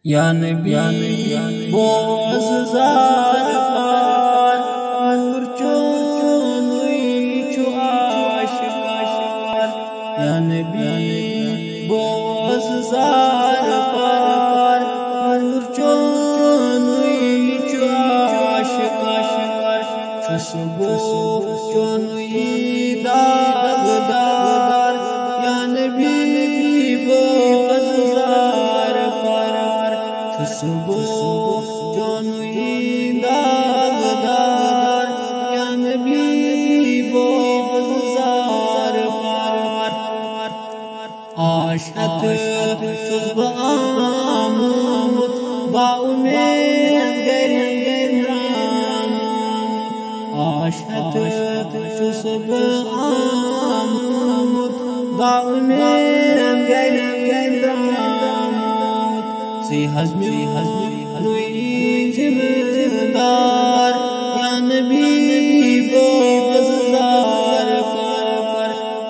या नबी बोज़ार नूर चोनुई छु आशिकार या नबी बोज़ार नूर चोनुई छु आशिकार खुशबू चोनुई दागदार या नबी खुशबू चोनुई दागदार या नबी बोज़ार आशिक़ छुस बह आमुत बाउमेद गराम आशिक़ छुस बह आमुत बाउमेद गराम सी हज़मी नुई ज़िम्मेदार या नबी बोज़ार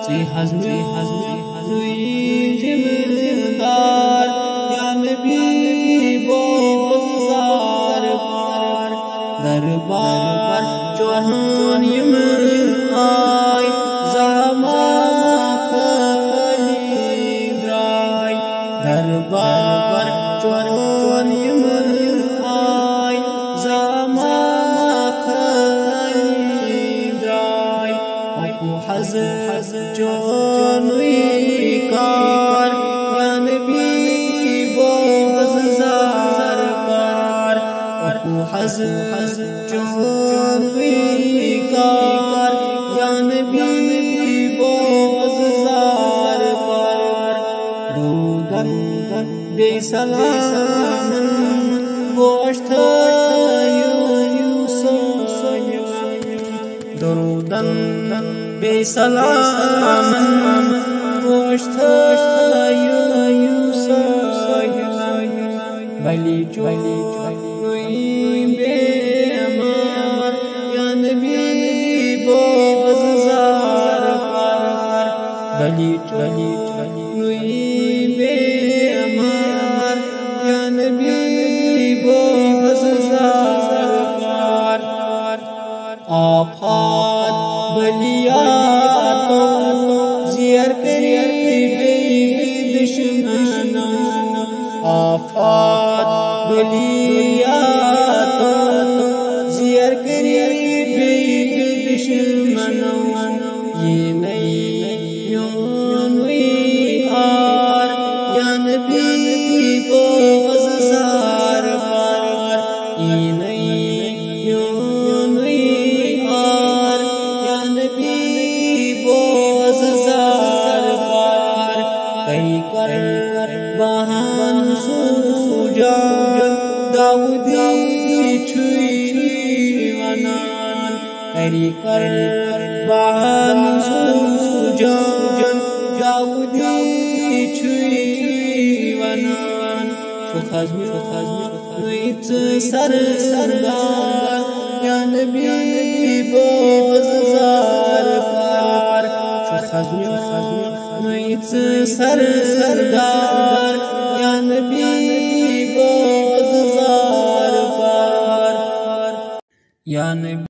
सी हज़मी नुई ज़िम्मेदार या नबी बोज़ार दरबार चौहान आय ज़मा खली द्राय दरबार चौहान आय ज़मा खली द्राय अकु हज़ चोनुई कार या नबी बोज़ार अकु हज़ चोनुई कार या नबी बोज़ार दूदन बेसलाम गोश्त यूसुफ दरूदन बेसलाम गोश्त यूसुफ भली चोनुई बेमार या नबी बोज़ार भली चोनुई बेमार या नबी बोज़ार आफात बलियातो ज़ियर करी दुश्मनों आफात बलियातो ज़ियर करी दुश्मनों ये नहीं आर या नबी बोज़ार ये नहीं आर या नबी बोज़ार कई कर बहन सूजा दाऊदी छुई वनान कई कर बहन सूजा दाऊदी छुई वनान नुई सरदार या नबी बोज़ार नुई सरदार या नबी बोज़ार या नबी